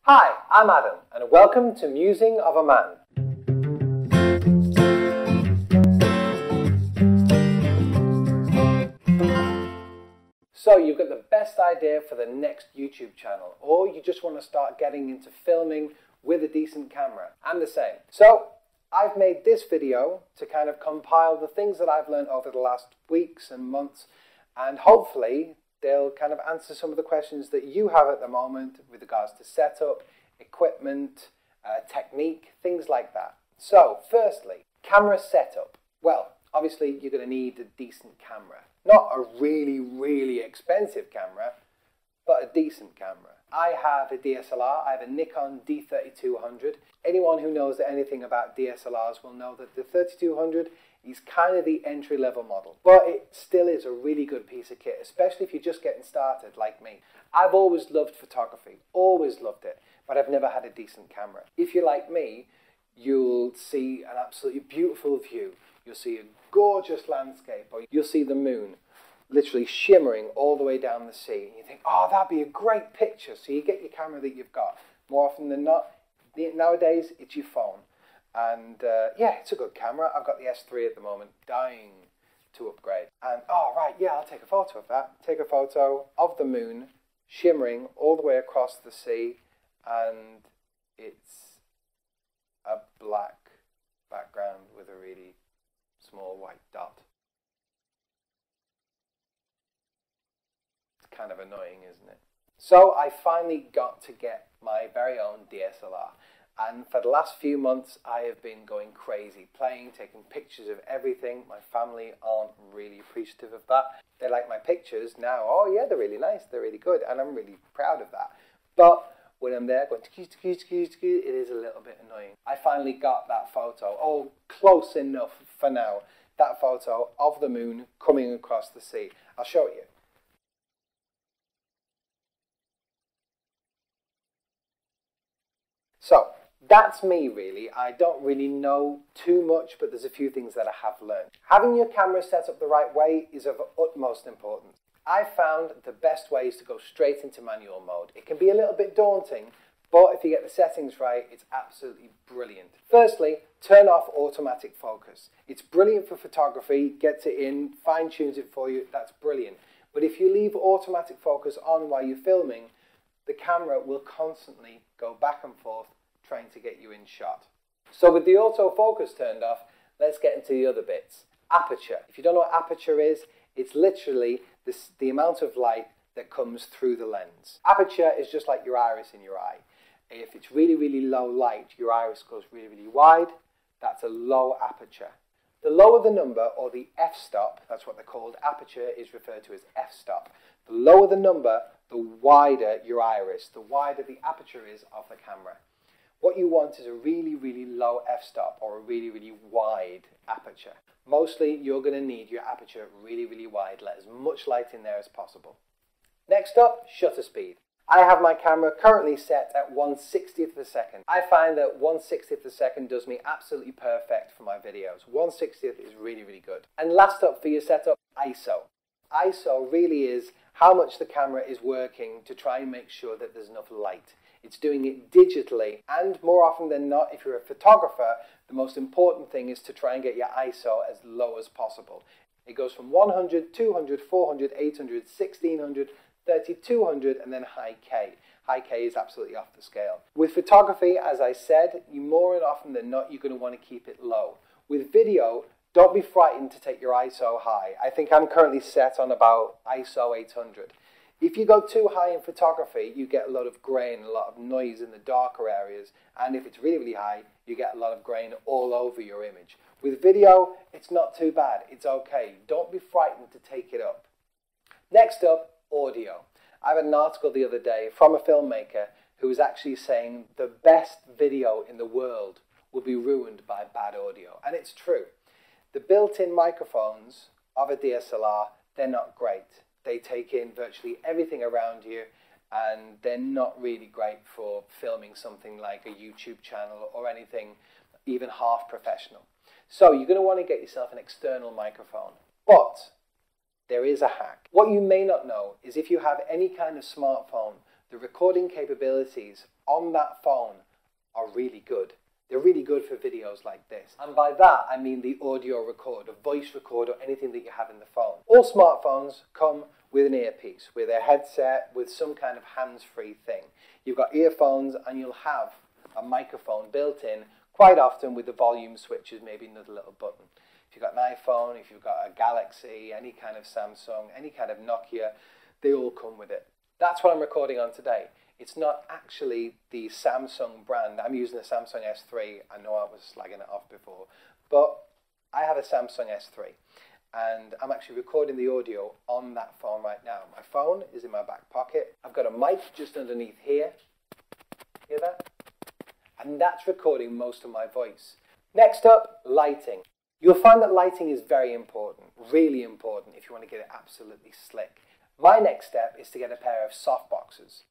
Hi, I'm Adam, and welcome to Musing of a Man. So you've got the best idea for the next YouTube channel, or you just want to start getting into filming with a decent camera. I'm the same. So I've made this video to kind of compile the things that I've learned over the last weeks and months, and hopefully they'll kind of answer some of the questions that you have at the moment with regards to setup, equipment, technique, things like that. So firstly, camera setup. Well, obviously you're going to need a decent camera. Not a really expensive camera, but a decent camera. I have a DSLR, I have a Nikon D3200. Anyone who knows anything about DSLRs will know that the 3200 is kind of the entry-level model. But it still is a really good piece of kit, especially if you're just getting started like me. I've always loved photography, always loved it, but I've never had a decent camera. If you're like me, you'll see an absolutely beautiful view. You'll see a gorgeous landscape, or you'll see the moon literally shimmering all the way down the sea. And you think, oh, that'd be a great picture. So you get your camera that you've got. More often than not, nowadays, it's your phone. And yeah, it's a good camera. I've got the S3 at the moment, dying to upgrade. And oh, right, yeah, I'll take a photo of that. Take a photo of the moon shimmering all the way across the sea. And it's a black background with a really small white dot. It's kind of annoying, isn't it? So I finally got to get my very own DSLR. And for the last few months, I have been going crazy, playing, taking pictures of everything. My family aren't really appreciative of that. They like my pictures now. Oh yeah, they're really nice, they're really good, and I'm really proud of that. But when I'm there going, it is a little bit annoying. I finally got that photo, oh, close enough for now, that photo of the moon coming across the sea. I'll show it you. So, that's me really. I don't really know too much, but there's a few things that I have learned. Having your camera set up the right way is of utmost importance. I found the best way is to go straight into manual mode. It can be a little bit daunting, but if you get the settings right, it's absolutely brilliant. Firstly, turn off automatic focus. It's brilliant for photography, gets it in, fine-tunes it for you, that's brilliant. But if you leave automatic focus on while you're filming, the camera will constantly go back and forth trying to get you in shot. So with the autofocus turned off, let's get into the other bits. Aperture. If you don't know what aperture is, it's literally the amount of light that comes through the lens. Aperture is just like your iris in your eye. If it's really low light, your iris goes really wide. That's a low aperture. The lower the number, or the f-stop, that's what they're called. Aperture is referred to as f-stop. The lower the number, the wider your iris, the wider the aperture is of the camera. What you want is a really low f-stop, or a really wide aperture. Mostly you're going to need your aperture really wide. Let as much light in there as possible. Next up, shutter speed. I have my camera currently set at 1/60th of a second. I find that 1/60th of a second does me absolutely perfect for my videos. 1/60th is really good. And last up for your setup, ISO. ISO really is how much the camera is working to try and make sure that there's enough light. It's doing it digitally, and more often than not, if you're a photographer, the most important thing is to try and get your ISO as low as possible. It goes from 100, 200, 400, 800, 1600, 3200, and then high K. High K is absolutely off the scale. With photography, as I said, you more often than not, you're going to want to keep it low. With video, don't be frightened to take your ISO high. I think I'm currently set on about ISO 800. If you go too high in photography, you get a lot of grain, a lot of noise in the darker areas. And if it's really high, you get a lot of grain all over your image. With video, it's not too bad. It's okay. Don't be frightened to take it up. Next up, audio. I read an article the other day from a filmmaker who was actually saying the best video in the world will be ruined by bad audio. And it's true. The built-in microphones of a DSLR, they're not great. They take in virtually everything around you, and they're not really great for filming something like a YouTube channel or anything even half professional. So you're going to want to get yourself an external microphone. But there is a hack. What you may not know is if you have any kind of smartphone the recording capabilities on that phone are really good. They're really good for videos like this. And by that, I mean the audio recorder, voice recorder, anything that you have in the phone. All smartphones come with an earpiece, with a headset, with some kind of hands-free thing. You've got earphones and you'll have a microphone built in, quite often with the volume switches, maybe another little button. If you've got an iPhone, if you've got a Galaxy, any kind of Samsung, any kind of Nokia, they all come with it. That's what I'm recording on today. It's not actually the Samsung brand. I'm using a Samsung S3. I know I was slagging it off before, but I have a Samsung S3 and I'm actually recording the audio on that phone right now. My phone is in my back pocket. I've got a mic just underneath here. Hear that? And that's recording most of my voice. Next up, lighting. You'll find that lighting is very important, really important if you want to get it absolutely slick. My next step is to get a pair of softboxes.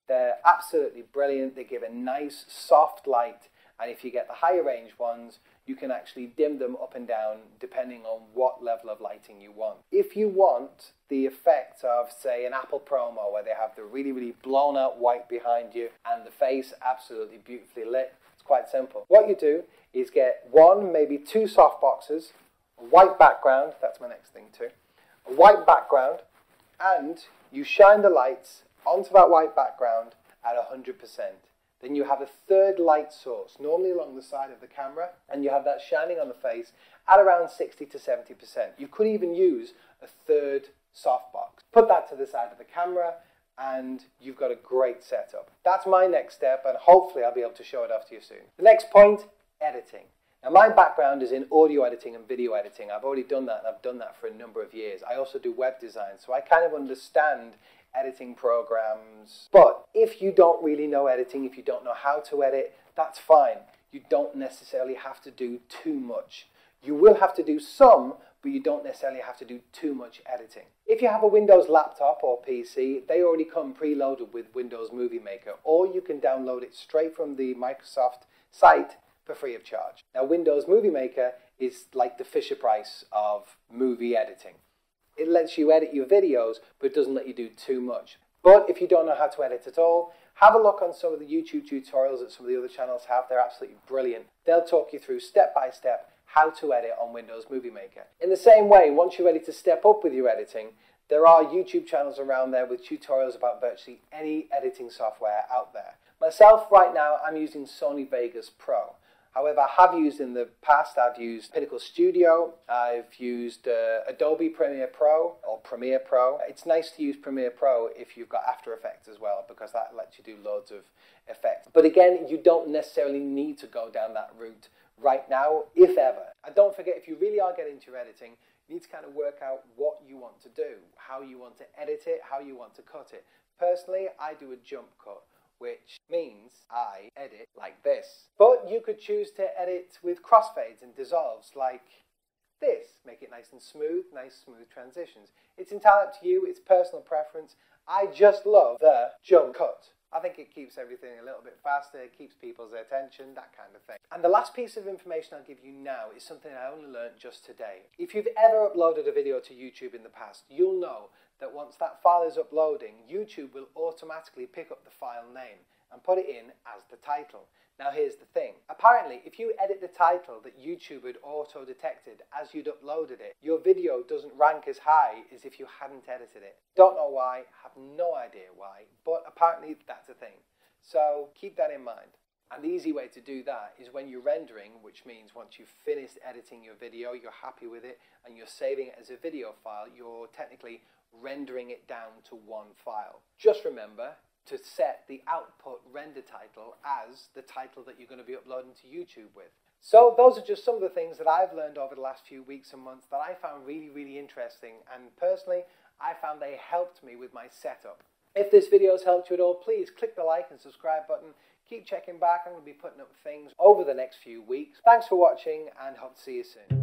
They're absolutely brilliant. They give a nice soft light, and if you get the higher range ones, you can actually dim them up and down depending on what level of lighting you want. If you want the effect of, say, an Apple promo where they have the really, really blown out white behind you and the face absolutely beautifully lit, it's quite simple. What you do is get one, maybe two softboxes, a white background, that's my next thing too, a white background, and you shine the lights onto that white background at 100%. Then you have a third light source, normally along the side of the camera, and you have that shining on the face at around 60 to 70%. You could even use a third softbox. Put that to the side of the camera and you've got a great setup. That's my next step, and hopefully I'll be able to show it off to you soon. The next point, editing. Now my background is in audio editing and video editing. I've already done that, and I've done that for a number of years. I also do web design, so I kind of understand editing programs. But if you don't really know editing, if you don't know how to edit, that's fine. You don't necessarily have to do too much. You will have to do some, but you don't necessarily have to do too much editing. If you have a Windows laptop or PC, they already come preloaded with Windows Movie Maker, or you can download it straight from the Microsoft site for free of charge. Now, Windows Movie Maker is like the Fisher-Price of movie editing. It lets you edit your videos, but it doesn't let you do too much. But if you don't know how to edit at all, have a look on some of the YouTube tutorials that some of the other channels have. They're absolutely brilliant. They'll talk you through step by step how to edit on Windows Movie Maker. In the same way, once you're ready to step up with your editing, there are YouTube channels around there with tutorials about virtually any editing software out there. Myself, right now, I'm using Sony Vegas Pro. However, I have used in the past, I've used Pinnacle Studio, I've used Adobe Premiere Pro or Premiere Pro. It's nice to use Premiere Pro if you've got After Effects as well, because that lets you do loads of effects. But again, you don't necessarily need to go down that route right now, if ever. And don't forget, if you really are getting into your editing, you need to kind of work out what you want to do, how you want to edit it, how you want to cut it. Personally, I do a jump cut, which means I edit like this. But you could choose to edit with crossfades and dissolves like this. Make it nice and smooth, nice smooth transitions. It's entirely up to you, it's personal preference. I just love the jump cut. I think it keeps everything a little bit faster, it keeps people's attention, that kind of thing. And the last piece of information I'll give you now is something I only learned just today. If you've ever uploaded a video to YouTube in the past, you'll know that once that file is uploading, YouTube will automatically pick up the file name and put it in as the title. Now here's the thing. Apparently, if you edit the title that YouTube had auto-detected as you'd uploaded it, your video doesn't rank as high as if you hadn't edited it. Don't know why, have no idea why, but apparently that's a thing. So keep that in mind. And the easy way to do that is when you're rendering, which means once you've finished editing your video, you're happy with it, and you're saving it as a video file, you're technically rendering it down to one file. Just remember to set the output render title as the title that you're going to be uploading to YouTube with. So those are just some of the things that I've learned over the last few weeks and months that I found really, really interesting, and personally I found they helped me with my setup. If this video has helped you at all, please click the like and subscribe button. Keep checking back. I'm going to be putting up things over the next few weeks. Thanks for watching and hope to see you soon.